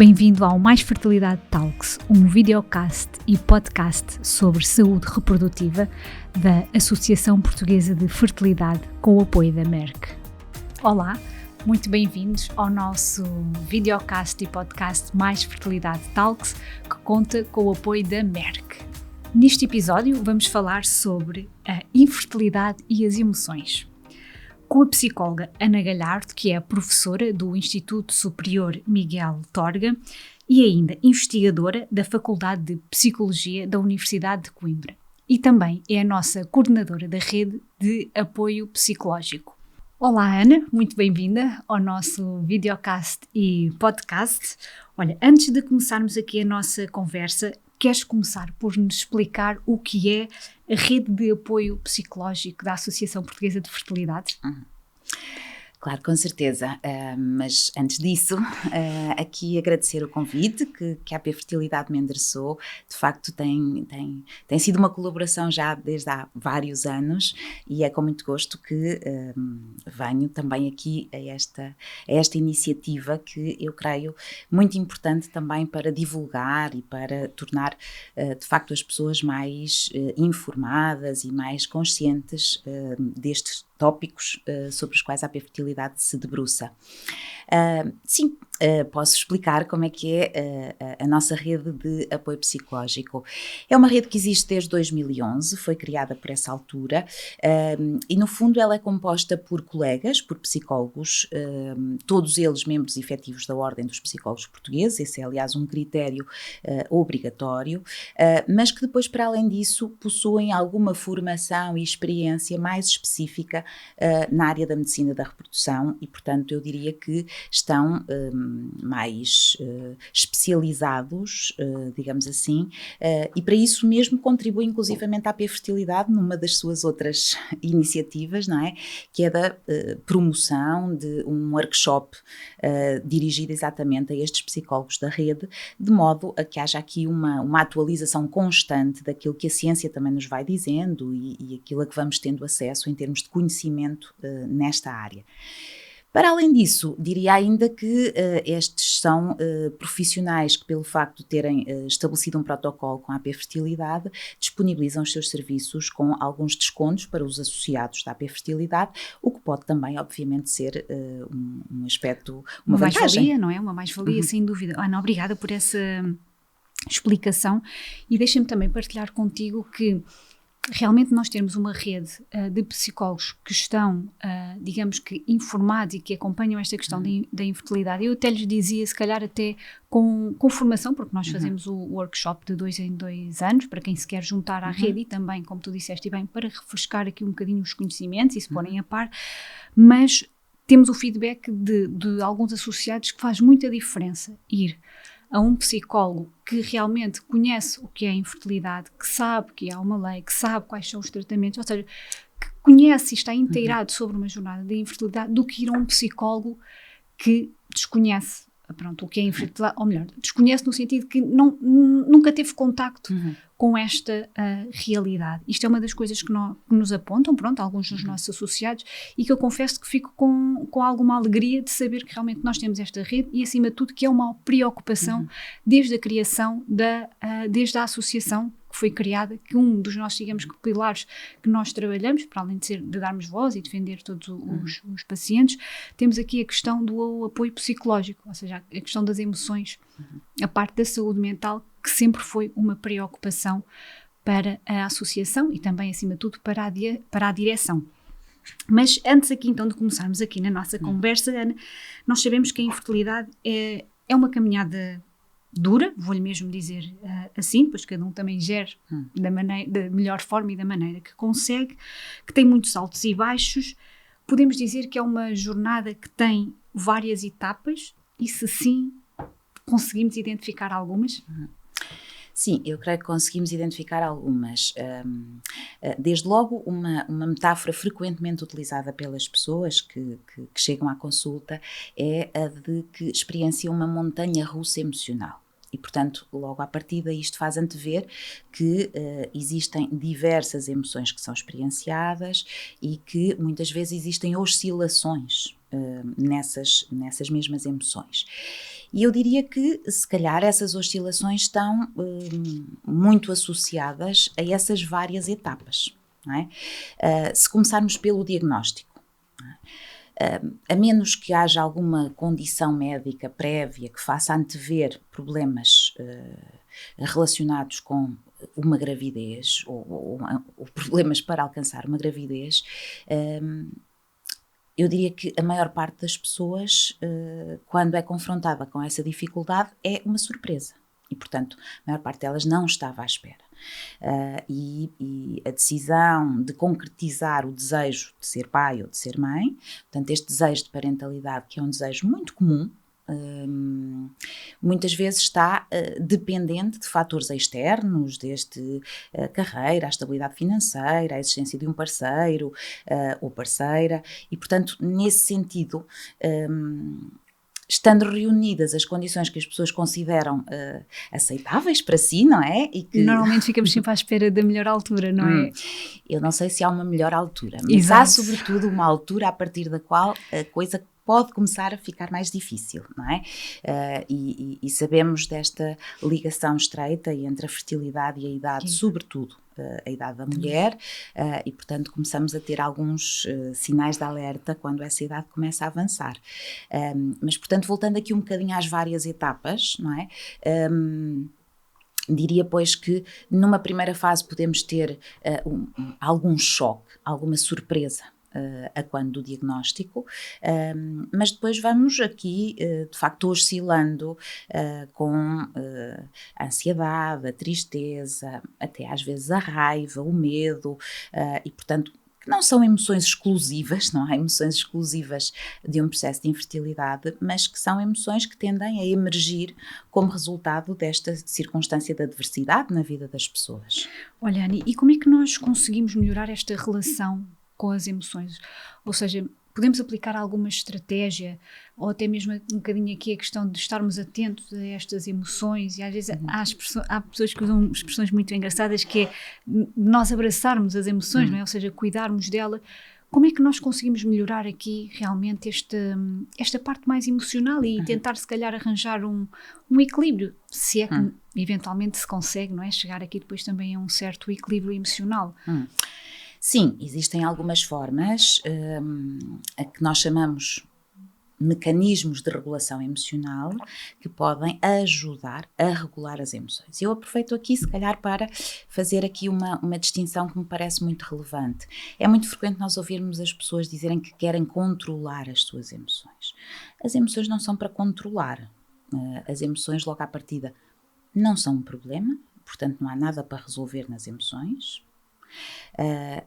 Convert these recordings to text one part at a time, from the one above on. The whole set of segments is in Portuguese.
Bem-vindo ao Mais Fertilidade Talks, um videocast e podcast sobre saúde reprodutiva da Associação Portuguesa de Fertilidade com o apoio da Merck. Olá, muito bem-vindos ao nosso videocast e podcast Mais Fertilidade Talks, que conta com o apoio da Merck. Neste episódio vamos falar sobre a infertilidade e as emoções, com a psicóloga Ana Galhardo, que é a professora do Instituto Superior Miguel Torga e ainda investigadora da Faculdade de Psicologia da Universidade de Coimbra. E também é a nossa coordenadora da rede de apoio psicológico. Olá Ana, muito bem-vinda ao nosso videocast e podcast. Olha, antes de começarmos aqui a nossa conversa, queres começar por nos explicar o que é a rede de apoio psicológico da Associação Portuguesa de Fertilidade? Claro, com certeza, mas antes disso, aqui agradecer o convite que a AP Fertilidade me endereçou. De facto tem sido uma colaboração já desde há vários anos e é com muito gosto que venho também aqui a esta iniciativa que eu creio muito importante também para divulgar e para tornar de facto as pessoas mais informadas e mais conscientes destes tópicos sobre os quais a AP Fertilidade se debruça. Sim, posso explicar como é que é a nossa rede de apoio psicológico. É uma rede que existe desde 2011, foi criada por essa altura e no fundo ela é composta por colegas, por psicólogos, todos eles membros efetivos da Ordem dos Psicólogos Portugueses, esse é aliás um critério obrigatório, mas que depois para além disso possuem alguma formação e experiência mais específica na área da medicina da reprodução e portanto eu diria que estão mais especializados, digamos assim, e para isso mesmo contribui inclusivamente a AP Fertilidade numa das suas outras iniciativas, não é? Que é da promoção de um workshop dirigido exatamente a estes psicólogos da rede, de modo a que haja aqui uma atualização constante daquilo que a ciência também nos vai dizendo e aquilo a que vamos tendo acesso em termos de conhecimento nesta área. Para além disso, diria ainda que estes são profissionais que, pelo facto de terem estabelecido um protocolo com a AP Fertilidade, disponibilizam os seus serviços com alguns descontos para os associados da AP Fertilidade, o que pode também, obviamente, ser um aspecto, uma vantagem. Mais-valia, não é? Uma mais-valia, sem dúvida. Ana, obrigada por essa explicação e deixa-me também partilhar contigo que realmente nós temos uma rede de psicólogos que estão, digamos que informados e que acompanham esta questão da infertilidade. Eu até lhes dizia, se calhar até com formação, porque nós fazemos o workshop de 2 em 2 anos, para quem se quer juntar à rede e também, como tu disseste bem, para refrescar aqui um bocadinho os conhecimentos e se porem a par, mas temos o feedback de alguns associados que faz muita diferença ir a um psicólogo que realmente conhece o que é a infertilidade, que sabe que há uma lei, que sabe quais são os tratamentos, ou seja, que conhece e está inteirado sobre uma jornada de infertilidade, do que ir a um psicólogo que desconhece, pronto, o que é infertilidade, ou melhor, desconhece no sentido que nunca teve contacto com esta realidade. Isto é uma das coisas que nos apontam, pronto, alguns dos nossos associados, e que eu confesso que fico com alguma alegria de saber que realmente nós temos esta rede e, acima de tudo, que é uma preocupação desde a criação, desde a associação que foi criada, que um dos nossos, digamos, pilares que nós trabalhamos, para além de darmos voz e defender todos os pacientes, temos aqui a questão do apoio psicológico, ou seja, a questão das emoções, a parte da saúde mental, que sempre foi uma preocupação para a associação e também, acima de tudo, para a direção. Mas antes aqui, então, de começarmos aqui na nossa conversa, Ana, nós sabemos que a infertilidade é uma caminhada dura, vou-lhe mesmo dizer assim, depois cada um também gere da melhor forma e da maneira que consegue, que tem muitos altos e baixos. Podemos dizer que é uma jornada que tem várias etapas e, se sim, conseguimos identificar algumas? Sim, eu creio que conseguimos identificar algumas. Desde logo, uma metáfora frequentemente utilizada pelas pessoas que chegam à consulta é a de que experienciam uma montanha russa emocional. E, portanto, logo à partida isto faz antever que existem diversas emoções que são experienciadas e que muitas vezes existem oscilações nessas mesmas emoções. E eu diria que, se calhar, essas oscilações estão muito associadas a essas várias etapas, não é? Se começarmos pelo diagnóstico, a menos que haja alguma condição médica prévia que faça antever problemas relacionados com uma gravidez ou problemas para alcançar uma gravidez, eu diria que a maior parte das pessoas, quando é confrontada com essa dificuldade, é uma surpresa. E, portanto, a maior parte delas não estava à espera. E a decisão de concretizar o desejo de ser pai ou de ser mãe, portanto, este desejo de parentalidade, que é um desejo muito comum, muitas vezes está dependente de fatores externos, desde a carreira, a estabilidade financeira, a existência de um parceiro ou parceira, e, portanto, nesse sentido, estando reunidas as condições que as pessoas consideram aceitáveis para si, não é? E que normalmente ficamos sempre à espera da melhor altura, não é? Eu não sei se há uma melhor altura, mas Exato. há sobretudo uma altura a partir da qual a coisa pode começar a ficar mais difícil, não é? E sabemos desta ligação estreita entre a fertilidade e a idade, sobretudo a idade da mulher, e portanto começamos a ter alguns sinais de alerta quando essa idade começa a avançar. Mas portanto, voltando aqui um bocadinho às várias etapas, não é? Diria, pois, que numa primeira fase podemos ter algum choque, alguma surpresa a quando do diagnóstico, mas depois vamos aqui, de facto, oscilando com a ansiedade, a tristeza, até às vezes a raiva, o medo, e, portanto, que não são emoções exclusivas, não há emoções exclusivas de um processo de infertilidade, mas que são emoções que tendem a emergir como resultado desta circunstância de adversidade na vida das pessoas. Olha, Ani, e como é que nós conseguimos melhorar esta relação com as emoções? Ou seja, podemos aplicar alguma estratégia ou até mesmo um bocadinho aqui a questão de estarmos atentos a estas emoções, e às vezes há pessoas que usam expressões muito engraçadas, que é nós abraçarmos as emoções, não é? Ou seja, cuidarmos dela. Como é que nós conseguimos melhorar aqui realmente esta parte mais emocional e tentar se calhar arranjar um equilíbrio, se é que eventualmente se consegue, não é? Chegar aqui depois também a um certo equilíbrio emocional. Sim, existem algumas formas a que nós chamamos mecanismos de regulação emocional que podem ajudar a regular as emoções. Eu aproveito aqui, se calhar, para fazer aqui uma distinção que me parece muito relevante. É muito frequente nós ouvirmos as pessoas dizerem que querem controlar as suas emoções. As emoções não são para controlar. As emoções, logo à partida, não são um problema, portanto não há nada para resolver nas emoções.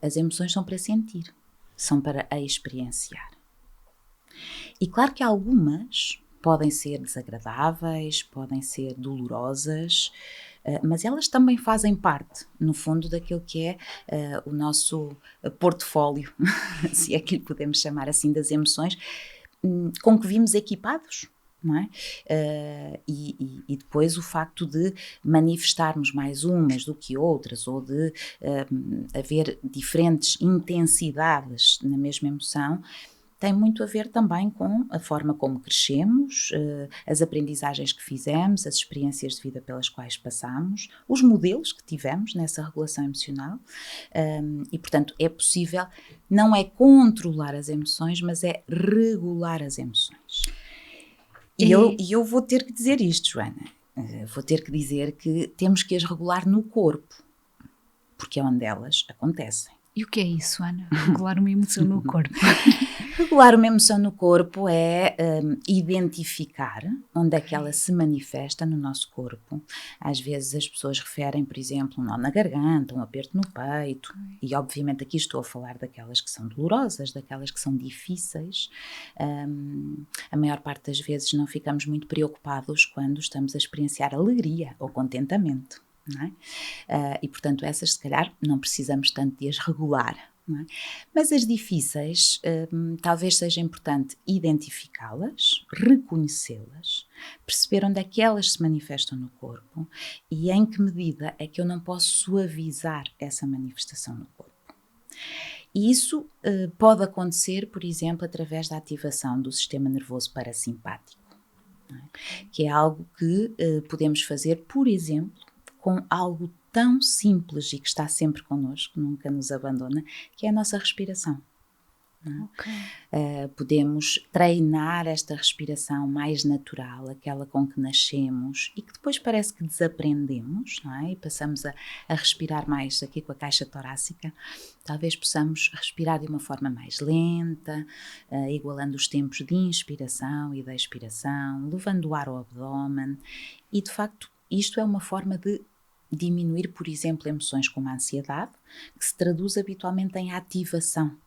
As emoções são para sentir, são para experienciar. E claro que algumas podem ser desagradáveis, podem ser dolorosas, mas elas também fazem parte, no fundo, daquilo que é o nosso portfólio, se é que lhe podemos chamar assim, das emoções, com que vimos equipados. Não é? E depois o facto de manifestarmos mais umas do que outras, ou de haver diferentes intensidades na mesma emoção, tem muito a ver também com a forma como crescemos, as aprendizagens que fizemos, as experiências de vida pelas quais passamos, os modelos que tivemos nessa regulação emocional, e portanto é possível, não é controlar as emoções, mas é regular as emoções. E eu vou ter que dizer isto, Joana, vou ter que dizer que temos que as regular no corpo, porque é onde elas acontecem. E o que é isso, Ana? Regular uma emoção no corpo? Regular uma emoção no corpo é identificar onde é que ela se manifesta no nosso corpo. Às vezes as pessoas referem, por exemplo, um nó na garganta, um aperto no peito, e obviamente aqui estou a falar daquelas que são dolorosas, daquelas que são difíceis. A maior parte das vezes não ficamos muito preocupados quando estamos a experienciar alegria ou contentamento. Não é? E portanto essas se calhar não precisamos tanto de as regular, não é? Mas as difíceis talvez seja importante identificá-las, reconhecê-las, perceber onde é que elas se manifestam no corpo e em que medida é que eu não posso suavizar essa manifestação no corpo. E isso pode acontecer, por exemplo, através da ativação do sistema nervoso parasimpático. não é? Que é algo que podemos fazer, por exemplo, com algo tão simples e que está sempre connosco, nunca nos abandona, que é a nossa respiração. Okay. Podemos treinar esta respiração mais natural, aquela com que nascemos e que depois parece que desaprendemos, não é? E passamos a respirar mais aqui com a caixa torácica. Talvez possamos respirar de uma forma mais lenta, igualando os tempos de inspiração e de expiração, levando o ar ao abdômen. E de facto isto é uma forma de diminuir, por exemplo, emoções como a ansiedade, que se traduz habitualmente em ativação.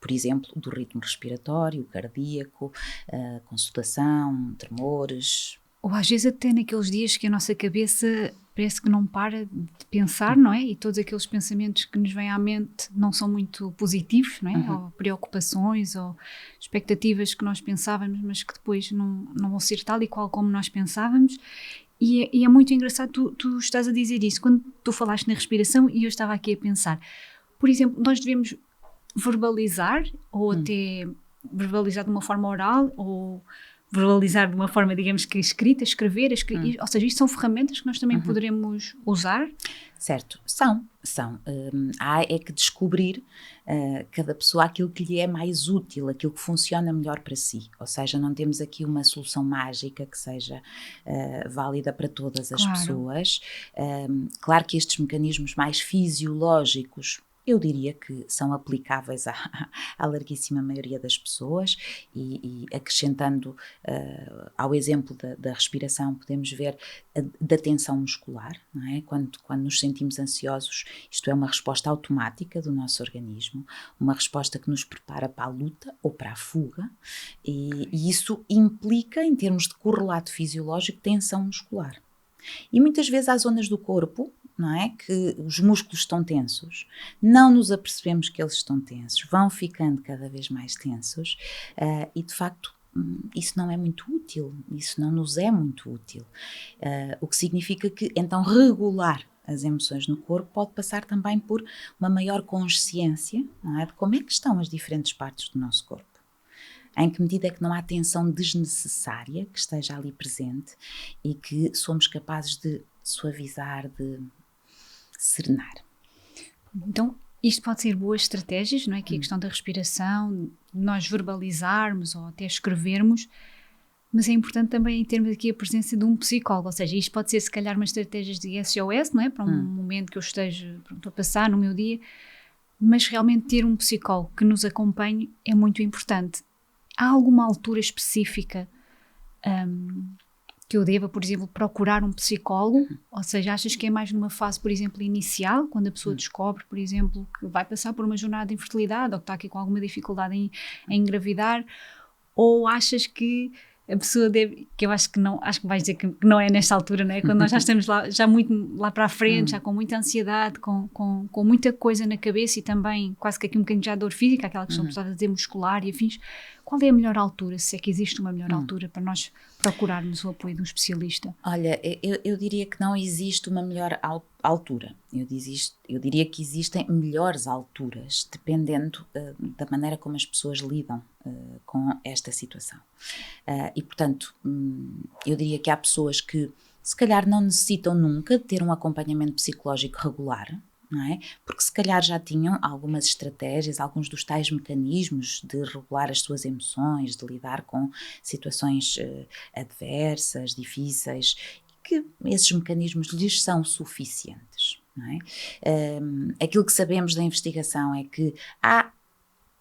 Por exemplo, do ritmo respiratório, cardíaco, consultação, tremores. Ou às vezes até naqueles dias que a nossa cabeça parece que não para de pensar, não é? E todos aqueles pensamentos que nos vêm à mente não são muito positivos, não é? Ou preocupações, ou expectativas que nós pensávamos, mas que depois não vão ser tal e qual como nós pensávamos. E é muito engraçado, tu estás a dizer isso, quando tu falaste na respiração e eu estava aqui a pensar, por exemplo, nós devemos verbalizar ou até verbalizar de uma forma oral ou verbalizar de uma forma, digamos que escrita, escrever, ou seja, isto são ferramentas que nós também poderemos usar? Certo, são. Há é que descobrir cada pessoa aquilo que lhe é mais útil, aquilo que funciona melhor para si. Ou seja, não temos aqui uma solução mágica que seja válida para todas as pessoas. Claro que estes mecanismos mais fisiológicos, eu diria que são aplicáveis à larguíssima maioria das pessoas e acrescentando ao exemplo da respiração, podemos ver da tensão muscular, não é? Quando nos sentimos ansiosos, isto é uma resposta automática do nosso organismo, uma resposta que nos prepara para a luta ou para a fuga e isso implica, em termos de correlato fisiológico, tensão muscular. E muitas vezes há zonas do corpo, não é, que os músculos estão tensos, não nos apercebemos que eles estão tensos, vão ficando cada vez mais tensos e de facto isso não é muito útil, isso não nos é muito útil, o que significa que então regular as emoções no corpo pode passar também por uma maior consciência, não é, de como é que estão as diferentes partes do nosso corpo. Em que medida é que não há tensão desnecessária que esteja ali presente e que somos capazes de suavizar, de serenar. Então, isto pode ser boas estratégias, não é? Que a questão da respiração, nós verbalizarmos ou até escrevermos, mas é importante também termos aqui a presença de um psicólogo, ou seja, isto pode ser se calhar uma estratégia de SOS, não é? Para um momento que eu esteja a passar no meu dia, mas realmente ter um psicólogo que nos acompanhe é muito importante. Há alguma altura específica que eu deva, por exemplo, procurar um psicólogo? Ou seja, achas que é mais numa fase, por exemplo, inicial, quando a pessoa descobre, por exemplo, que vai passar por uma jornada de infertilidade ou que está aqui com alguma dificuldade em engravidar? Ou achas que a pessoa deve, que eu acho que não, acho que vais dizer que não é nesta altura, não é? Quando nós já estamos lá, já muito lá para a frente, já com muita ansiedade, com muita coisa na cabeça e também quase que aqui um bocadinho já dor física, aquela questão que estava a dizer muscular e afins. Qual é a melhor altura, se é que existe uma melhor altura para nós procurarmos o apoio de um especialista? Olha, eu diria que não existe uma melhor altura. Eu diria que existem melhores alturas, dependendo da maneira como as pessoas lidam com esta situação. E, portanto, eu diria que há pessoas que, se calhar, não necessitam nunca de ter um acompanhamento psicológico regular, não é? Porque se calhar já tinham algumas estratégias, alguns dos tais mecanismos de regular as suas emoções, de lidar com situações adversas, difíceis, que esses mecanismos lhes são suficientes, não é? Aquilo que sabemos da investigação é que há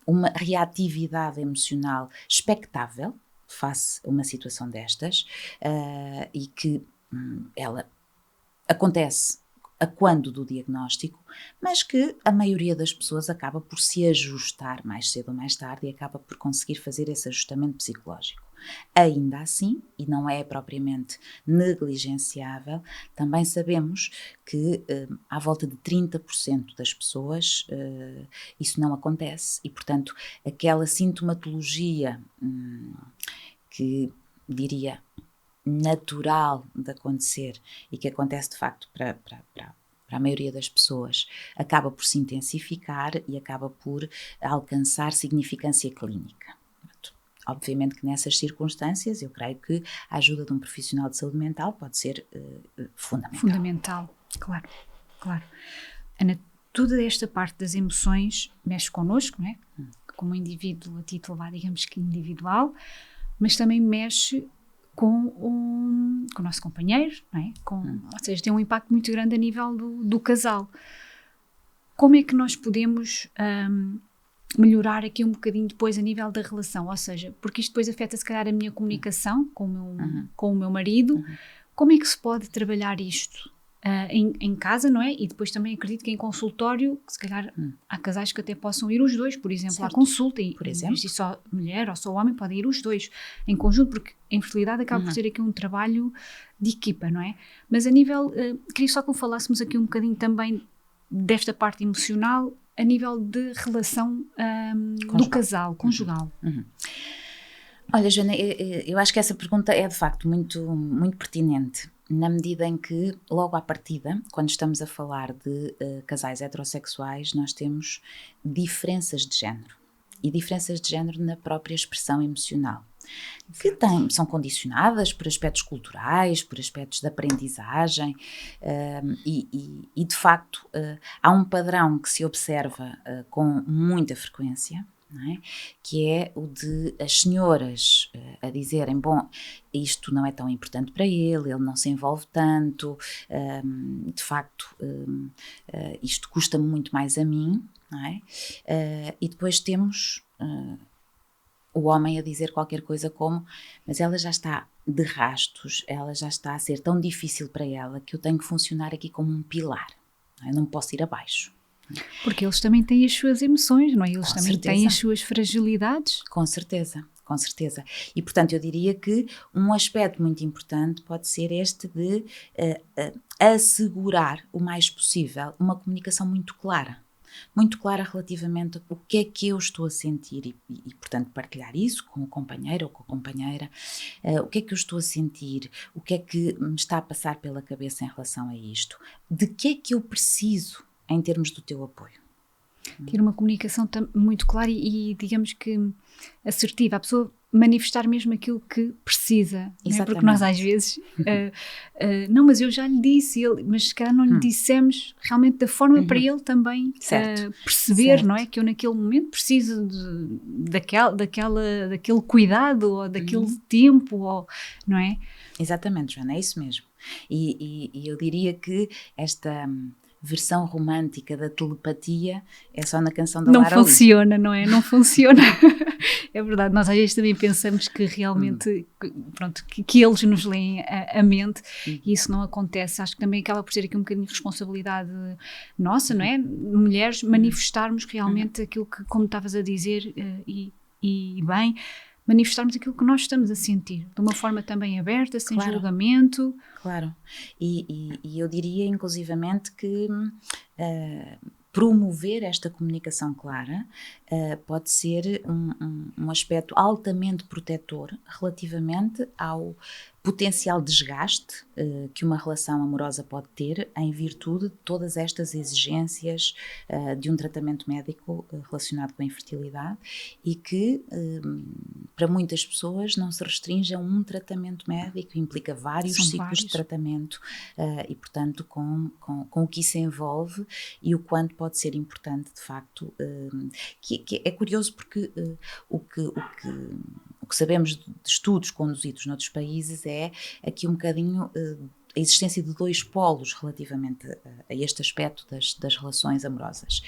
uma reatividade emocional expectável face a uma situação destas e que ela acontece a quando do diagnóstico, mas que a maioria das pessoas acaba por se ajustar mais cedo ou mais tarde e acaba por conseguir fazer esse ajustamento psicológico. Ainda assim, e não é propriamente negligenciável, também sabemos que à volta de 30% das pessoas isso não acontece e, portanto, aquela sintomatologia que diria natural de acontecer e que acontece de facto para a maioria das pessoas, acaba por se intensificar e acaba por alcançar significância clínica. Obviamente que nessas circunstâncias eu creio que a ajuda de um profissional de saúde mental pode ser fundamental. Fundamental, claro, claro. Ana, toda esta parte das emoções mexe connosco, não é? Como indivíduo a título, digamos que individual, mas também mexe com o nosso companheiro, não é? Ou seja, tem um impacto muito grande a nível do casal. Como é que nós podemos melhorar aqui um bocadinho depois a nível da relação? Ou seja, porque isto depois afeta se calhar a minha comunicação com o meu marido. Como é que se pode trabalhar isto em casa, não é? E depois também acredito que em consultório, que se calhar há casais que até possam ir os dois, por exemplo, certo. à consulta, por exemplo. E só mulher ou só homem podem ir os dois em conjunto, porque a infertilidade acaba por ser aqui um trabalho de equipa, não é? Mas a nível, queria só que falássemos aqui um bocadinho também desta parte emocional, a nível de relação do casal, conjugal. Olha, Joana, eu acho que essa pergunta é de facto muito, muito pertinente, na medida em que, logo à partida, quando estamos a falar de casais heterossexuais, nós temos diferenças de género, e diferenças de género na própria expressão emocional, que são condicionadas por aspectos culturais, por aspectos de aprendizagem, e de facto há um padrão que se observa com muita frequência, não é? Que é o de as senhoras a dizerem, bom, isto não é tão importante para ele não se envolve tanto, de facto isto custa-me muito mais a mim, não é? E depois temos o homem a dizer qualquer coisa como, mas ela já está de rastos, ela já está a ser tão difícil para ela que eu tenho que funcionar aqui como um pilar, não é? Eu não posso ir abaixo. Porque eles também têm as suas emoções, não é? Eles Com também certeza. têm as suas fragilidades. Com certeza, com certeza. E, portanto, eu diria que um aspecto muito importante pode ser este de assegurar o mais possível uma comunicação muito clara relativamente ao que é que eu estou a sentir e, portanto, partilhar isso com o companheiro ou com a companheira, o que é que eu estou a sentir, o que é que me está a passar pela cabeça em relação a isto, de que é que eu preciso em termos do teu apoio. Ter uma comunicação muito clara e digamos que assertiva, a pessoa manifestar mesmo aquilo que precisa, não é? Porque nós às vezes não, mas eu já lhe disse, mas se calhar não lhe dissemos realmente da forma para ele também perceber, não é? Que eu naquele momento preciso daquele cuidado ou daquele tempo, ou, não é? Exatamente, Joana, é isso mesmo. E eu diria que esta versão romântica da telepatia é só na canção da Lara Lee. Não funciona, não é? Não funciona. É verdade, nós às vezes também pensamos que realmente, pronto, que eles nos leem a mente e isso não acontece. Acho que também acaba por ser aqui um bocadinho de responsabilidade nossa, não é? Mulheres, manifestarmos realmente aquilo que, como estavas a dizer, e bem, manifestarmos aquilo que nós estamos a sentir, de uma forma também aberta, sem julgamento. Claro, e eu diria inclusivamente que promover esta comunicação clara pode ser um aspecto altamente protetor relativamente ao potencial desgaste que uma relação amorosa pode ter em virtude de todas estas exigências de um tratamento médico relacionado com a infertilidade e que para muitas pessoas não se restringe a um tratamento médico, implica vários ciclos de tratamento e portanto com o que isso envolve e o quanto pode ser importante de facto, que é curioso porque o que sabemos de estudos conduzidos noutros países é aqui um bocadinho a existência de dois polos relativamente a este aspecto das relações amorosas.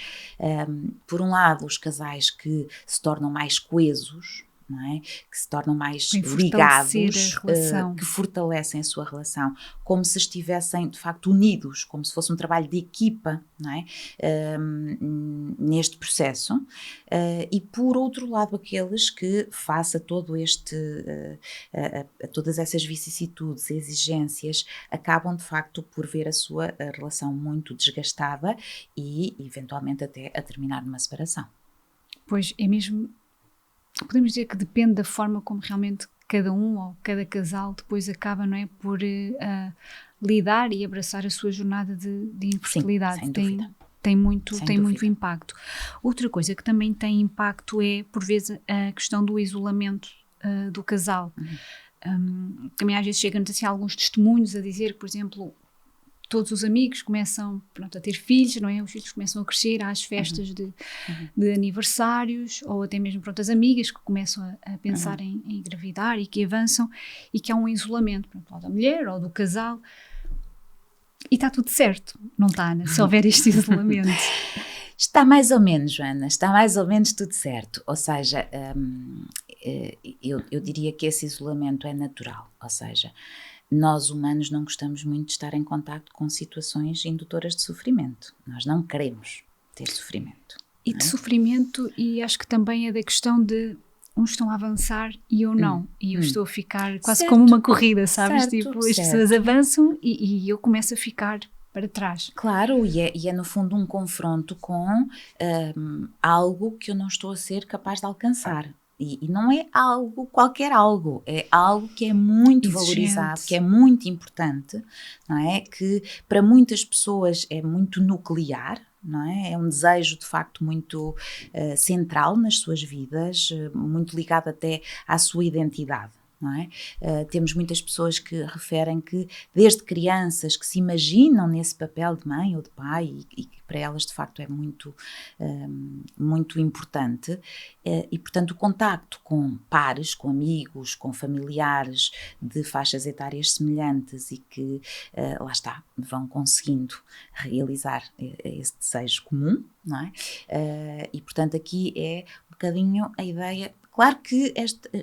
Por um lado, os casais que se tornam mais coesos, não é? Que se tornam mais ligados, que fortalecem a sua relação, como se estivessem de facto unidos, como se fosse um trabalho de equipa, não é? Neste processo, e por outro lado aqueles que face a todo a todas essas vicissitudes, exigências, acabam de facto por ver a sua relação muito desgastada e eventualmente até a terminar numa separação. Pois é mesmo. Podemos dizer que depende da forma como realmente cada um ou cada casal depois acaba, não é, por lidar e abraçar a sua jornada de infertilidade. Sim, sem dúvida. Tem muito impacto. Outra coisa que também tem impacto é, por vezes, a questão do isolamento do casal. Também às vezes chegam-nos assim alguns testemunhos a dizer que, por exemplo, todos os amigos começam, pronto, a ter filhos, não é? Os filhos começam a crescer às festas de aniversários, ou até mesmo, pronto, as amigas que começam a pensar em engravidar e que avançam, e que há um isolamento, pronto, ou da mulher ou do casal. E está tudo certo, não está, Ana? Se houver este isolamento. Está mais ou menos, Joana, está mais ou menos tudo certo. Ou seja, eu diria que esse isolamento é natural. Ou seja, nós humanos não gostamos muito de estar em contacto com situações indutoras de sofrimento. Nós não queremos ter sofrimento. E de sofrimento, e acho que também é da questão de uns estão a avançar e eu não. E eu estou a ficar quase certo, como uma corrida, sabes? Certo, tipo, as pessoas avançam e eu começo a ficar para trás. Claro, e é no fundo um confronto com algo que eu não estou a ser capaz de alcançar. E não é algo, qualquer algo, é algo que é muito valorizado, que é muito importante, não é? Que para muitas pessoas é muito nuclear, não é? É um desejo de facto muito central nas suas vidas, muito ligado até à sua identidade. Não é? Temos muitas pessoas que referem que desde crianças que se imaginam nesse papel de mãe ou de pai e que para elas de facto é muito, muito importante e portanto o contacto com pares, com amigos, com familiares de faixas etárias semelhantes e que lá está, vão conseguindo realizar esse desejo comum, não é? E portanto aqui é um bocadinho a ideia. Claro que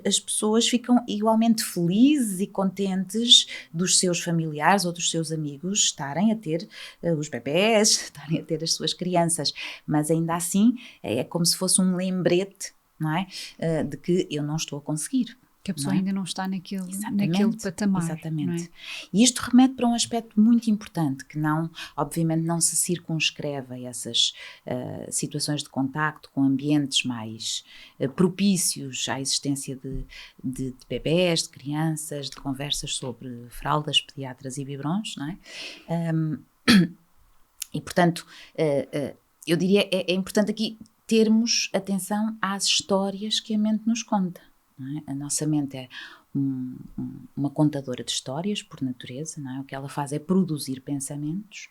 as pessoas ficam igualmente felizes e contentes dos seus familiares ou dos seus amigos estarem a ter os bebés, estarem a ter as suas crianças, mas ainda assim é como se fosse um lembrete, não é? De que eu não estou a conseguir. Que a pessoa ainda não está naquele patamar. Exatamente. Não é? E isto remete para um aspecto muito importante, que não, obviamente não se circunscreve a essas situações de contacto com ambientes mais propícios à existência de bebés, de crianças, de conversas sobre fraldas, pediatras e biberons, não é? E portanto, eu diria, é importante aqui termos atenção às histórias que a mente nos conta. Não é? A nossa mente é uma contadora de histórias por natureza, não é? O que ela faz é produzir pensamentos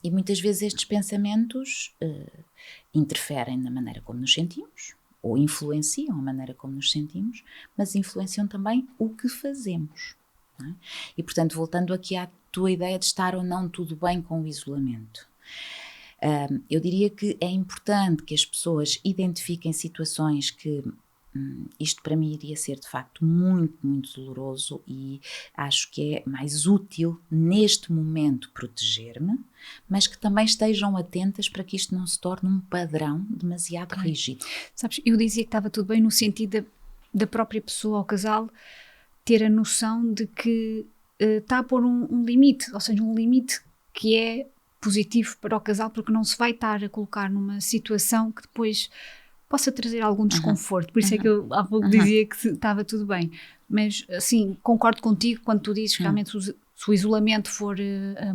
e muitas vezes estes pensamentos interferem na maneira como nos sentimos ou influenciam a maneira como nos sentimos, mas influenciam também o que fazemos. Não é? E portanto, voltando aqui à tua ideia de estar ou não tudo bem com o isolamento, eu diria que é importante que as pessoas identifiquem situações que isto para mim iria ser de facto muito, muito doloroso e acho que é mais útil neste momento proteger-me, mas que também estejam atentas para que isto não se torne um padrão demasiado rígido. Sabes, eu dizia que estava tudo bem no sentido da própria pessoa, ao casal, ter a noção de que está a pôr um limite, ou seja, um limite que é positivo para o casal, porque não se vai estar a colocar numa situação que depois possa trazer algum desconforto. Por isso é que eu há pouco dizia que estava tudo bem. Mas, assim, concordo contigo quando tu dizes que realmente se o isolamento for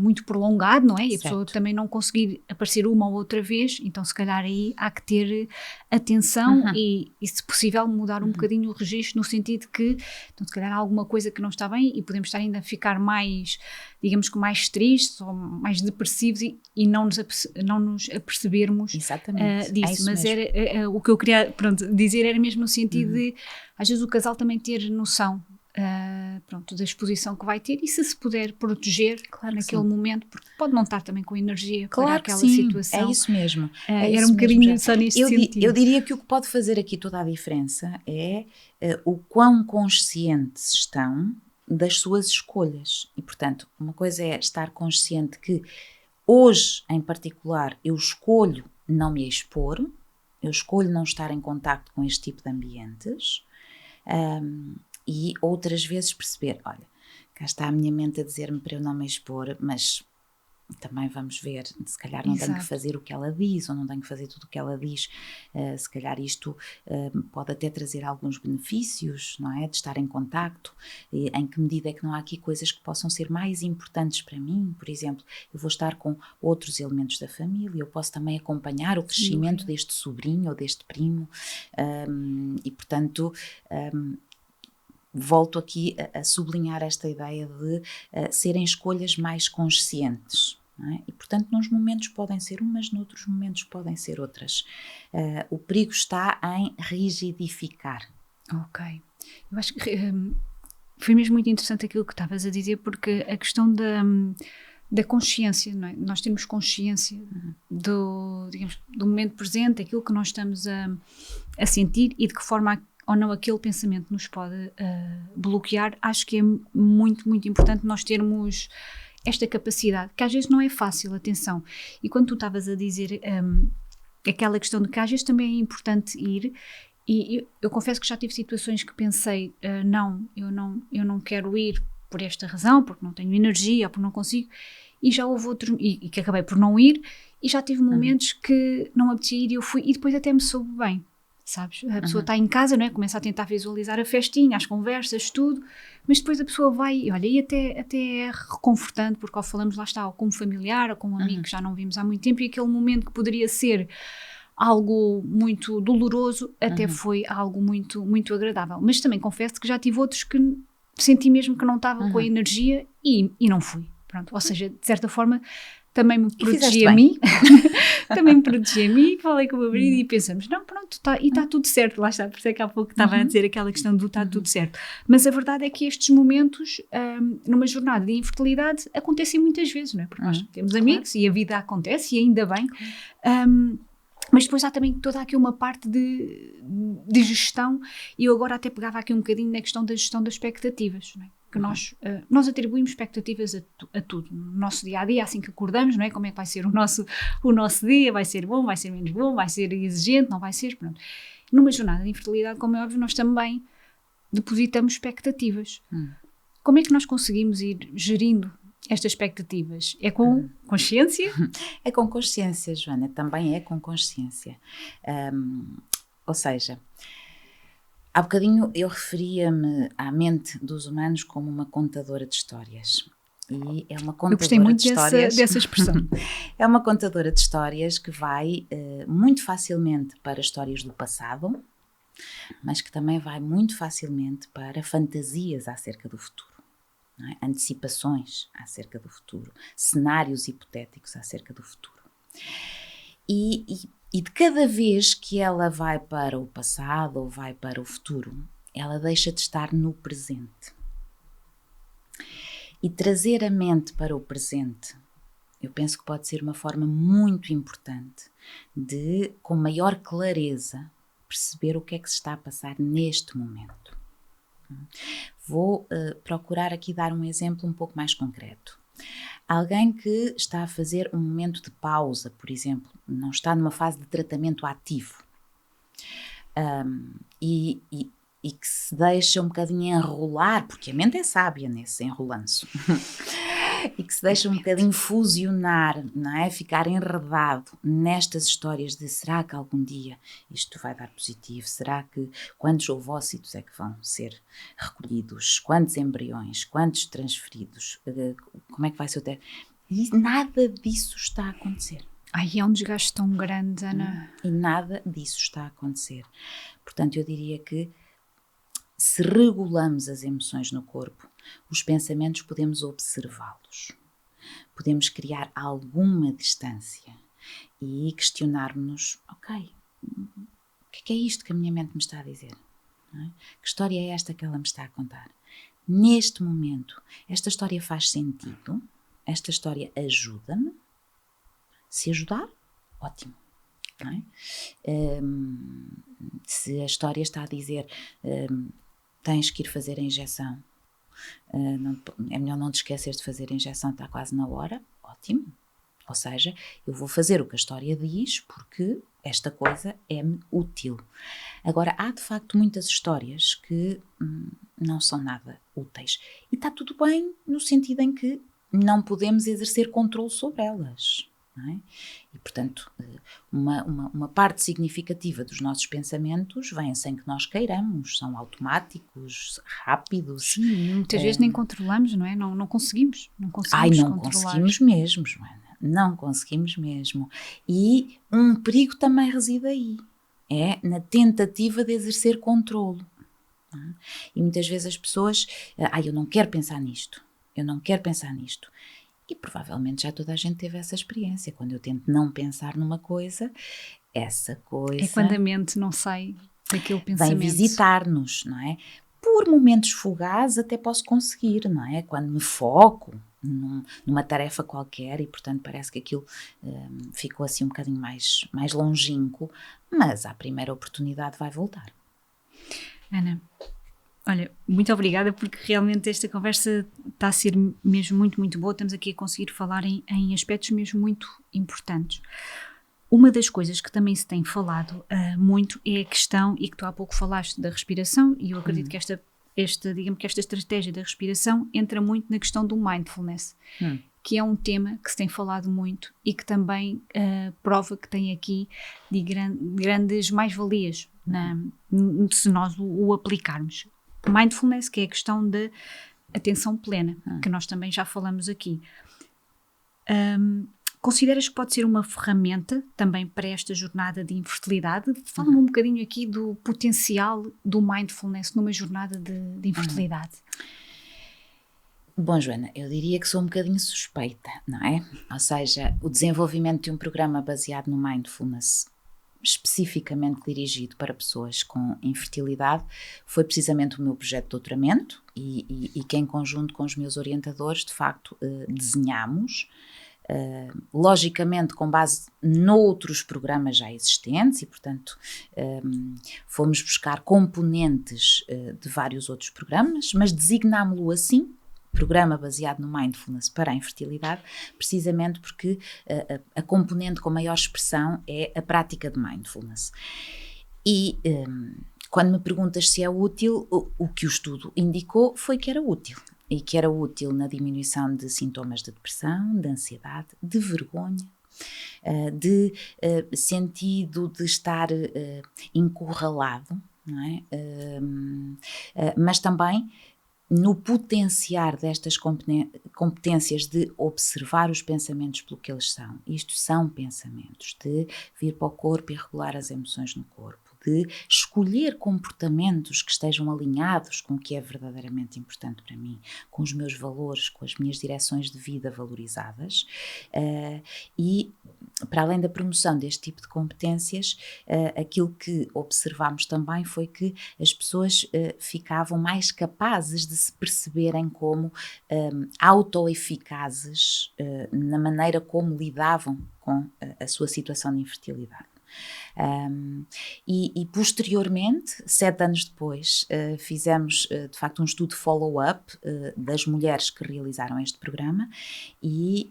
muito prolongado, não é? E a pessoa também não conseguir aparecer uma ou outra vez, então se calhar aí há que ter atenção e se possível mudar um bocadinho o registro, no sentido que, então se calhar há alguma coisa que não está bem e podemos estar ainda a ficar mais, digamos que mais tristes ou mais depressivos e não nos apercebermos disso. Mas era, o que eu queria dizer era mesmo no sentido de, às vezes o casal também ter noção da exposição que vai ter e se puder proteger naquele momento, porque pode não estar também com energia para aquela situação. É isso mesmo. Era um bocadinho só neste sentido. Eu diria que o que pode fazer aqui toda a diferença é o quão conscientes estão das suas escolhas. E, portanto, uma coisa é estar consciente que hoje, em particular, eu escolho não me expor, eu escolho não estar em contacto com este tipo de ambientes. E outras vezes perceber, olha, cá está a minha mente a dizer-me para eu não me expor, mas também vamos ver, se calhar não tenho que fazer o que ela diz, ou não tenho que fazer tudo o que ela diz, se calhar isto pode até trazer alguns benefícios, não é? De estar em contacto, em que medida é que não há aqui coisas que possam ser mais importantes para mim, por exemplo, eu vou estar com outros elementos da família, eu posso também acompanhar o crescimento deste sobrinho ou deste primo, e portanto... volto aqui a sublinhar esta ideia de serem escolhas mais conscientes. Não é? E, portanto, nos momentos podem ser umas, noutros momentos podem ser outras. O perigo está em rigidificar. Ok. Eu acho que foi mesmo muito interessante aquilo que estavas a dizer, porque a questão da consciência, não é? Nós temos consciência do momento presente, daquilo que nós estamos a sentir e de que forma ou não aquele pensamento nos pode bloquear. Acho que é muito, muito importante nós termos esta capacidade, que às vezes não é fácil, atenção. E quando tu estavas a dizer aquela questão de que às vezes também é importante ir, e eu confesso que já tive situações que pensei, eu não quero ir por esta razão, porque não tenho energia, ou porque não consigo, e já houve outros, e que acabei por não ir, e já tive momentos que não me apetecia ir e eu fui, e depois até me soube bem. Sabes? A pessoa está em casa, não é? Começa a tentar visualizar a festinha, as conversas, tudo, mas depois a pessoa vai e olha, e até é reconfortante, porque ao falamos, lá está, ou com um familiar, ou com um amigo que já não vimos há muito tempo, e aquele momento que poderia ser algo muito doloroso, até foi algo muito, muito agradável. Mas também confesso que já tive outros que senti mesmo que não estava com a energia e não fui. Pronto, ou seja, de certa forma... também me protegi a mim, também me protegi a mim, falei com o meu marido e pensamos, não, pronto, está tudo certo, lá está, por isso é que há pouco estava a dizer aquela questão do está tudo certo, mas a verdade é que estes momentos, numa jornada de infertilidade, acontecem muitas vezes, não é? Porque nós temos amigos e a vida acontece, e ainda bem, mas depois há também toda aqui uma parte de gestão, e eu agora até pegava aqui um bocadinho na questão da gestão das expectativas, não é? Que nós atribuímos expectativas a tudo, no nosso dia-a-dia, assim que acordamos, não é? Como é que vai ser o nosso dia, vai ser bom, vai ser menos bom, vai ser exigente, não vai ser, pronto. Numa jornada de infertilidade, como é óbvio, nós também depositamos expectativas. Como é que nós conseguimos ir gerindo estas expectativas? É com consciência? É com consciência, Joana, também é com consciência. Ou seja... Há bocadinho eu referia-me à mente dos humanos como uma contadora de histórias. E é uma contadora eu gostei muito de histórias, dessa expressão. É uma contadora de histórias que vai muito facilmente para histórias do passado, mas que também vai muito facilmente para fantasias acerca do futuro. Não é? Antecipações acerca do futuro, cenários hipotéticos acerca do futuro. E de cada vez que ela vai para o passado ou vai para o futuro, ela deixa de estar no presente. E trazer a mente para o presente, eu penso que pode ser uma forma muito importante de, com maior clareza, perceber o que é que se está a passar neste momento. Vou procurar aqui dar um exemplo um pouco mais concreto. Alguém que está a fazer um momento de pausa, por exemplo, não está numa fase de tratamento ativo e que se deixa um bocadinho enrolar, porque a mente é sábia nesse enrolanço, e que se deixa um bocadinho fusionar, não é? Ficar enredado nestas histórias de será que algum dia isto vai dar positivo? Será que quantos ovócitos é que vão ser recolhidos? Quantos embriões? Quantos transferidos? Como é que vai ser o teste? E nada disso está a acontecer. Ai, é um desgaste tão grande, Ana. E nada disso está a acontecer. Portanto, eu diria que se regulamos as emoções no corpo, os pensamentos podemos observá-los. Podemos criar alguma distância e questionar-nos, ok, o que é isto que a minha mente me está a dizer? Não é? Que história é esta que ela me está a contar? Neste momento, esta história faz sentido? Esta história ajuda-me? Se ajudar, ótimo. Não é? Se a história está a dizer tens que ir fazer a injeção, é melhor não te esquecer de fazer a injeção, está quase na hora, ótimo. Ou seja, eu vou fazer o que a história diz porque esta coisa é-me útil. Agora, há de facto muitas histórias que não são nada úteis. E está tudo bem no sentido em que não podemos exercer controle sobre elas. Não é? E, portanto, uma parte significativa dos nossos pensamentos vem sem que nós queiramos, são automáticos, rápidos. Sim, muitas vezes nem controlamos, não é? Não conseguimos controlar. Não conseguimos mesmo, Joana, não conseguimos mesmo. E um perigo também reside aí, é na tentativa de exercer controlo. Não é? E muitas vezes as pessoas, eu não quero pensar nisto, eu não quero pensar nisto. E provavelmente já toda a gente teve essa experiência. Quando eu tento não pensar numa coisa, essa coisa... É quando a mente não sai daquele pensamento. Vem visitar-nos, não é? Por momentos fugazes até posso conseguir, não é? Quando me foco numa tarefa qualquer e, portanto, parece que aquilo ficou assim um bocadinho mais longínquo, mas à primeira oportunidade vai voltar. Ana, olha, muito obrigada, porque realmente esta conversa está a ser mesmo muito, muito boa. Estamos aqui a conseguir falar em aspectos mesmo muito importantes. Uma das coisas que também se tem falado muito é a questão, e que tu há pouco falaste, da respiração, e eu acredito que esta estratégia da respiração entra muito na questão do mindfulness, que é um tema que se tem falado muito e que também prova que tem aqui de grandes mais-valias se nós o aplicarmos. Mindfulness, que é a questão da atenção plena, que nós também já falamos aqui. Consideras que pode ser uma ferramenta também para esta jornada de infertilidade? Fala-me um bocadinho aqui do potencial do mindfulness numa jornada de infertilidade. Bom, Joana, eu diria que sou um bocadinho suspeita, não é? Ou seja, o desenvolvimento de um programa baseado no mindfulness, especificamente dirigido para pessoas com infertilidade, foi precisamente o meu projeto de doutoramento e que, em conjunto com os meus orientadores, de facto, desenhamos, logicamente com base noutros programas já existentes, e, portanto, fomos buscar componentes de vários outros programas, mas designámo-lo assim, programa baseado no mindfulness para a infertilidade, precisamente porque a componente com maior expressão é a prática de mindfulness. E quando me perguntas se é útil, o que o estudo indicou foi que era útil. E que era útil na diminuição de sintomas de depressão, de ansiedade, de vergonha, de sentido de estar encurralado, não é? Mas também no potenciar destas competências de observar os pensamentos pelo que eles são. Isto são pensamentos, de vir para o corpo e regular as emoções no corpo, de escolher comportamentos que estejam alinhados com o que é verdadeiramente importante para mim, com os meus valores, com as minhas direções de vida valorizadas, e para além da promoção deste tipo de competências, aquilo que observámos também foi que as pessoas ficavam mais capazes de se perceberem como autoeficazes na maneira como lidavam com a sua situação de infertilidade. E posteriormente, 7 anos depois, fizemos de facto um estudo de follow-up das mulheres que realizaram este programa e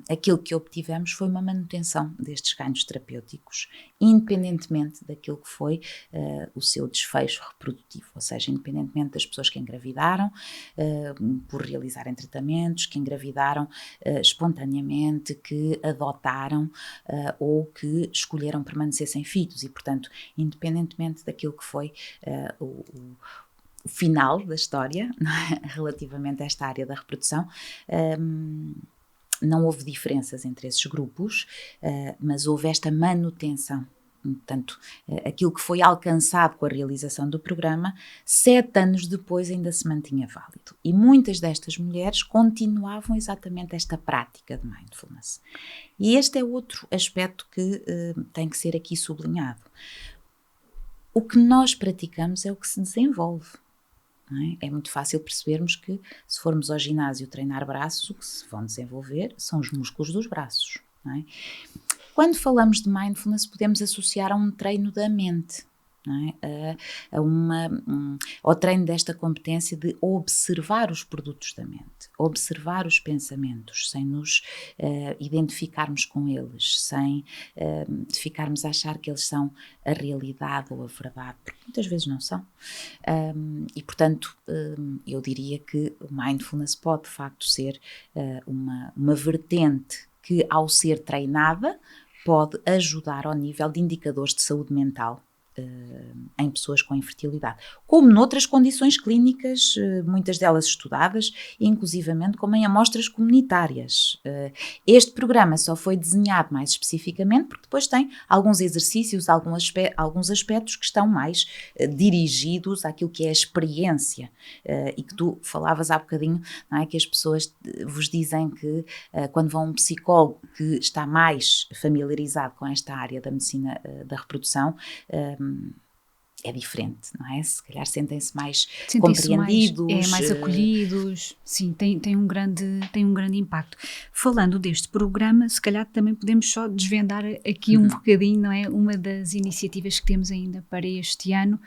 aquilo que obtivemos foi uma manutenção destes ganhos terapêuticos, independentemente daquilo que foi o seu desfecho reprodutivo, ou seja, independentemente das pessoas que engravidaram por realizarem tratamentos, que engravidaram espontaneamente, que adotaram ou que escolheram permanecer sem filhos e, portanto, independentemente daquilo que foi o final da história, não é? Relativamente a esta área da reprodução, não houve diferenças entre esses grupos, mas houve esta manutenção. Portanto, aquilo que foi alcançado com a realização do programa, 7 anos depois ainda se mantinha válido. E muitas destas mulheres continuavam exatamente esta prática de mindfulness. E este é outro aspecto que tem que ser aqui sublinhado. O que nós praticamos é o que se desenvolve. Não é? É muito fácil percebermos que, se formos ao ginásio treinar braços, o que se vão desenvolver são os músculos dos braços. Não é? Quando falamos de mindfulness, podemos associar a um treino da mente. não é? Ao treino desta competência de observar os produtos da mente, observar os pensamentos, sem nos identificarmos com eles, sem ficarmos a achar que eles são a realidade ou a verdade, porque muitas vezes não são. E, portanto, eu diria que o mindfulness pode, de facto, ser uma vertente que, ao ser treinada, pode ajudar ao nível de indicadores de saúde mental em pessoas com infertilidade, como noutras condições clínicas, muitas delas estudadas, inclusivamente como em amostras comunitárias. Este programa só foi desenhado mais especificamente porque depois tem alguns exercícios, alguns aspectos que estão mais dirigidos àquilo que é a experiência, e que tu falavas há bocadinho, não é? Que as pessoas vos dizem que quando vão a um psicólogo que está mais familiarizado com esta área da medicina da reprodução, é diferente, não é? Se calhar sentem-se mais compreendidos. Mais acolhidos, sim, tem um grande impacto. Falando deste programa, se calhar também podemos só desvendar aqui um bocadinho, não é? Uma das iniciativas que temos ainda para este ano,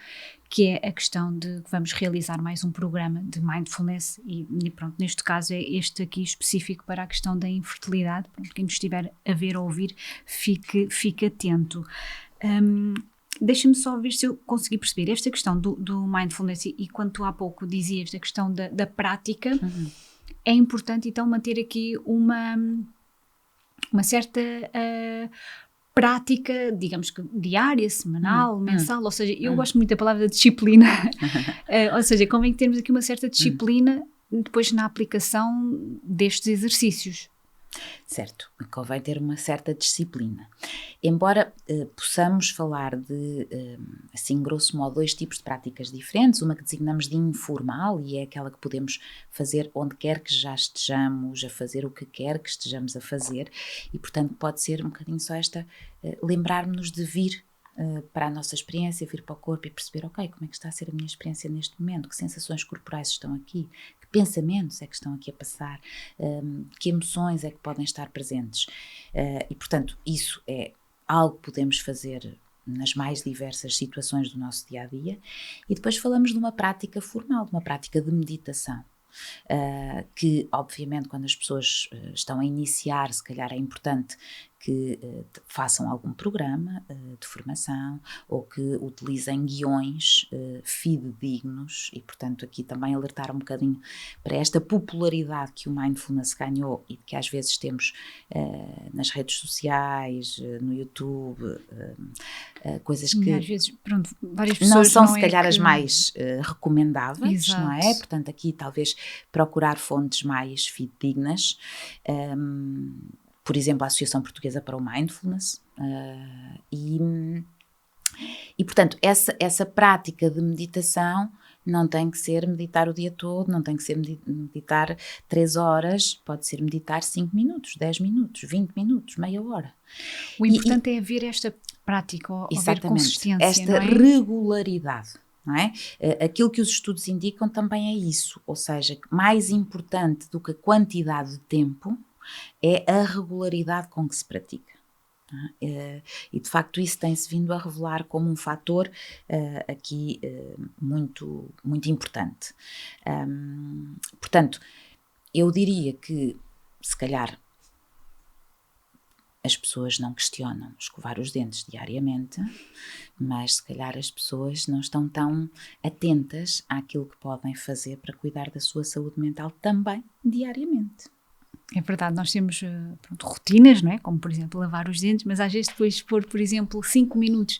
que é a questão de que vamos realizar mais um programa de mindfulness e pronto, neste caso é este aqui específico para a questão da infertilidade. Pronto, quem nos estiver a ver ou ouvir, fique atento. Deixa-me só ver se eu consegui perceber esta questão do mindfulness e quando tu há pouco dizias da questão da prática, é importante então manter aqui uma certa prática, digamos que diária, semanal, mensal, ou seja, eu gosto muito da palavra disciplina, ou seja, convém termos aqui uma certa disciplina depois na aplicação destes exercícios. Certo, convém ter uma certa disciplina. Embora possamos falar de, assim, grosso modo, 2 tipos de práticas diferentes, uma que designamos de informal e é aquela que podemos fazer onde quer que já estejamos, a fazer o que quer que estejamos a fazer e, portanto, pode ser um bocadinho só esta, lembrar-nos de vir para a nossa experiência, vir para o corpo e perceber, ok, como é que está a ser a minha experiência neste momento, que sensações corporais estão aqui, que pensamentos é que estão aqui a passar, que emoções é que podem estar presentes. E, portanto, isso é algo que podemos fazer nas mais diversas situações do nosso dia-a-dia. E depois falamos de uma prática formal, de uma prática de meditação. Que, obviamente, quando as pessoas estão a iniciar, se calhar é importante que façam algum programa de formação ou que utilizem guiões fidedignos e, portanto, aqui também alertar um bocadinho para esta popularidade que o mindfulness ganhou e que às vezes temos nas redes sociais, no YouTube, coisas que às vezes, pronto, várias pessoas não são se calhar as mais recomendáveis. Exato. Não é? Portanto, aqui talvez procurar fontes mais fidedignas. Por exemplo, a Associação Portuguesa para o Mindfulness, e portanto, essa prática de meditação não tem que ser meditar o dia todo, não tem que ser meditar 3 horas, pode ser meditar 5 minutos, 10 minutos, 20 minutos, meia hora. O importante é haver esta prática, ou haver consistência, esta não é? regularidade. Não é? Aquilo que os estudos indicam também é isso, ou seja, mais importante do que a quantidade de tempo é a regularidade com que se pratica. E de facto isso tem-se vindo a revelar como um fator aqui muito, muito importante. Portanto, eu diria que se calhar as pessoas não questionam escovar os dentes diariamente, mas se calhar as pessoas não estão tão atentas àquilo que podem fazer para cuidar da sua saúde mental também diariamente. É verdade, nós temos rotinas, não é? Como, por exemplo, lavar os dentes, mas às vezes depois de pôr, por exemplo, 5 minutos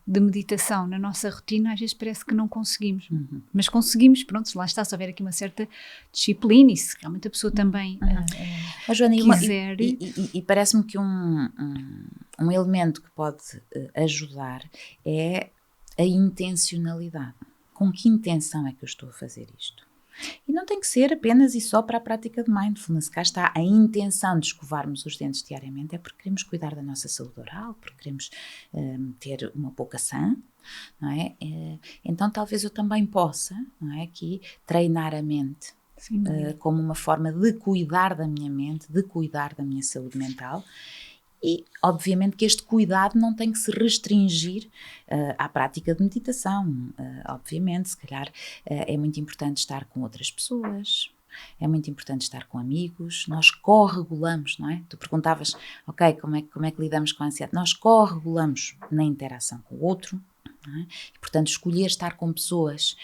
de meditação na nossa rotina, às vezes parece que não conseguimos. Mas conseguimos, pronto, lá está, se houver aqui uma certa disciplina e se realmente a pessoa também Joana, quiser... E parece-me que um elemento que pode ajudar é a intencionalidade. Com que intenção é que eu estou a fazer isto? E não tem que ser apenas e só para a prática de mindfulness. Cá está a intenção de escovarmos os dentes diariamente, é porque queremos cuidar da nossa saúde oral, porque queremos ter uma boca sã, não é? Então talvez eu também possa, não é, aqui treinar a mente como uma forma de cuidar da minha mente, de cuidar da minha saúde mental. E, obviamente, que este cuidado não tem que se restringir à prática de meditação. Obviamente, se calhar é muito importante estar com outras pessoas, é muito importante estar com amigos, nós corregulamos, não é? Tu perguntavas, ok, como é que lidamos com a ansiedade? Nós corregulamos na interação com o outro, não é? E, portanto, escolher estar com pessoas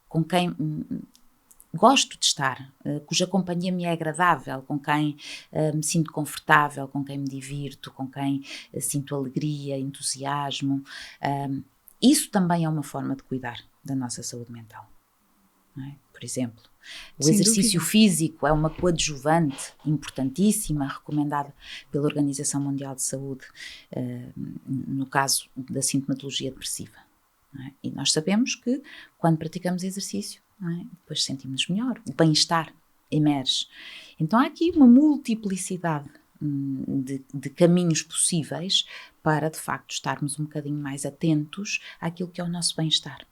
com quem gosto de estar, cuja companhia me é agradável, com quem me sinto confortável, com quem me divirto, com quem sinto alegria, entusiasmo. Isso também é uma forma de cuidar da nossa saúde mental, não é? Por exemplo, o Sem exercício dúvida. físico é uma coadjuvante importantíssima, recomendada pela Organização Mundial de Saúde, no caso da sintomatologia depressiva. Não é? E nós sabemos que quando praticamos exercício, não é? Depois sentimos melhor, o bem-estar emerge. Então há aqui uma multiplicidade de caminhos possíveis para, de facto, estarmos um bocadinho mais atentos àquilo que é o nosso bem-estar.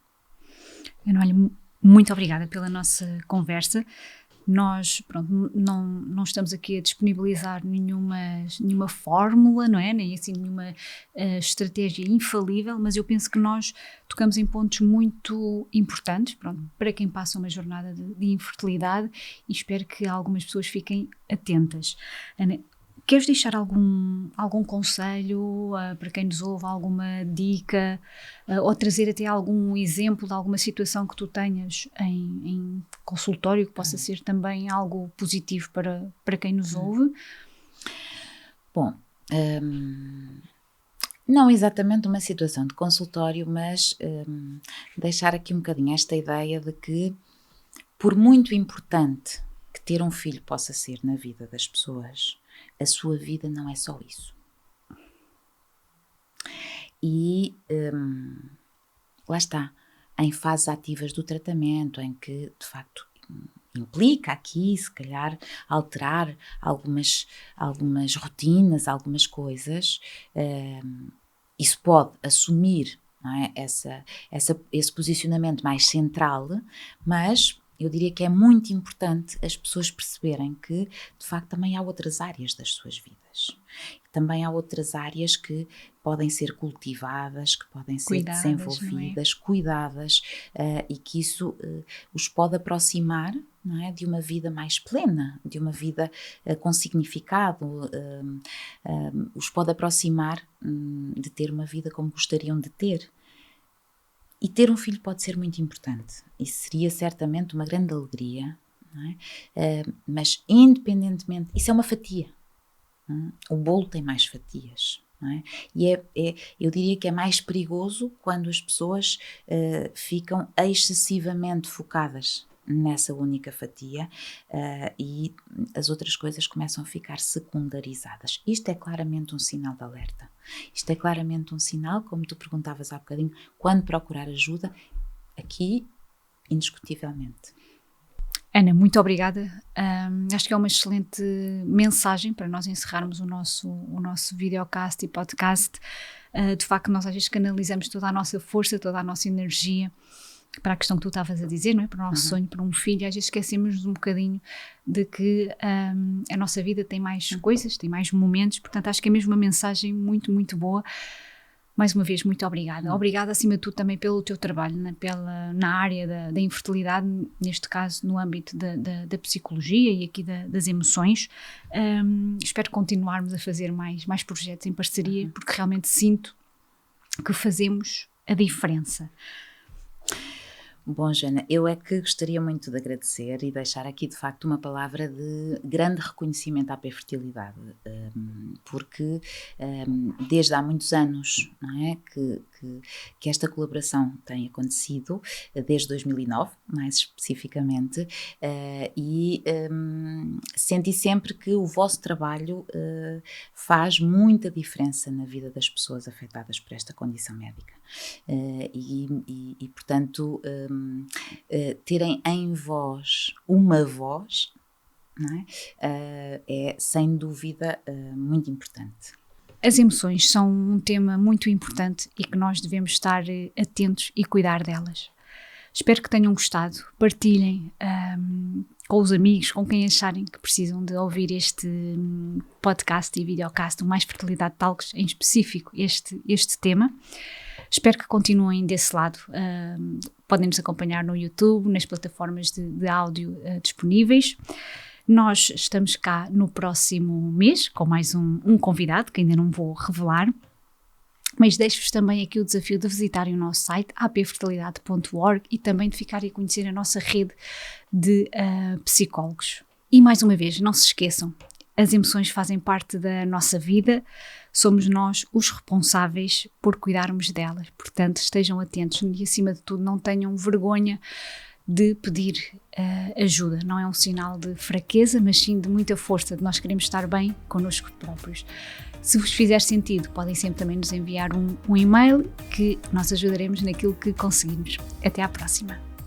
Ana, olha, muito obrigada pela nossa conversa. Nós, pronto, não estamos aqui a disponibilizar nenhuma fórmula, não é? Nem assim nenhuma estratégia infalível, mas eu penso que nós tocamos em pontos muito importantes, pronto, para quem passa uma jornada de infertilidade, e espero que algumas pessoas fiquem atentas. Ana, queres deixar algum conselho para quem nos ouve, alguma dica, ou trazer até algum exemplo de alguma situação que tu tenhas em consultório que possa ser também algo positivo para quem nos ouve? Bom, não exatamente uma situação de consultório, mas deixar aqui um bocadinho esta ideia de que, por muito importante que ter um filho possa ser na vida das pessoas, a sua vida não é só isso. E lá está, em fases ativas do tratamento, em que de facto implica aqui, se calhar, alterar algumas rotinas, algumas coisas, isso pode assumir, não é, esse posicionamento mais central, mas eu diria que é muito importante as pessoas perceberem que, de facto, também há outras áreas das suas vidas. Também há outras áreas que podem ser cultivadas, que podem ser Cuidadas, desenvolvidas, cuidadas, e que isso os pode aproximar, não é, de uma vida mais plena, de uma vida com significado, os pode aproximar de ter uma vida como gostariam de ter. E ter um filho pode ser muito importante. Isso seria certamente uma grande alegria, não é? Mas independentemente, isso é uma fatia. O bolo tem mais fatias. Não é? E eu diria que é mais perigoso quando as pessoas ficam excessivamente focadas nessa única fatia e as outras coisas começam a ficar secundarizadas. Isto é claramente um sinal de alerta. Isto é claramente um sinal, como tu perguntavas há bocadinho, quando procurar ajuda, aqui, indiscutivelmente. Ana, muito obrigada. Acho que é uma excelente mensagem para nós encerrarmos o nosso videocast e podcast. De facto, nós às vezes canalizamos toda a nossa força, toda a nossa energia para a questão que tu estavas a dizer, não é? Para o nosso sonho, para um filho. Às vezes esquecemos um bocadinho de que a nossa vida tem mais coisas, tem mais momentos. Portanto, acho que é mesmo uma mensagem muito, muito boa. Mais uma vez, muito obrigada. Obrigada, acima de tudo, também pelo teu trabalho na área da infertilidade, neste caso no âmbito da psicologia e aqui das emoções. Espero continuarmos a fazer mais projetos em parceria, porque realmente sinto que fazemos a diferença. Bom, Joana, eu é que gostaria muito de agradecer e deixar aqui, de facto, uma palavra de grande reconhecimento à fertilidade, porque desde há muitos anos, não é, que esta colaboração tem acontecido, desde 2009, mais especificamente, e senti sempre que o vosso trabalho faz muita diferença na vida das pessoas afetadas por esta condição médica. E portanto, terem em vós uma voz, não é sem dúvida muito importante. As emoções são um tema muito importante e que nós devemos estar atentos e cuidar delas. Espero que tenham gostado, partilhem com os amigos, com quem acharem que precisam de ouvir este podcast e videocast, o Mais Fertilidade Talks, em específico este tema. Espero que continuem desse lado. Podem nos acompanhar no YouTube, nas plataformas de áudio disponíveis. Nós estamos cá no próximo mês com mais um convidado, que ainda não vou revelar. Mas deixo-vos também aqui o desafio de visitarem o nosso site, apfertilidade.org, e também de ficarem a conhecer a nossa rede de psicólogos. E mais uma vez, não se esqueçam, as emoções fazem parte da nossa vida, somos nós os responsáveis por cuidarmos delas. Portanto, estejam atentos e, acima de tudo, não tenham vergonha de pedir ajuda. Não é um sinal de fraqueza, mas sim de muita força, de nós queremos estar bem connosco próprios. Se vos fizer sentido, podem sempre também nos enviar um e-mail, que nós ajudaremos naquilo que conseguimos. Até à próxima!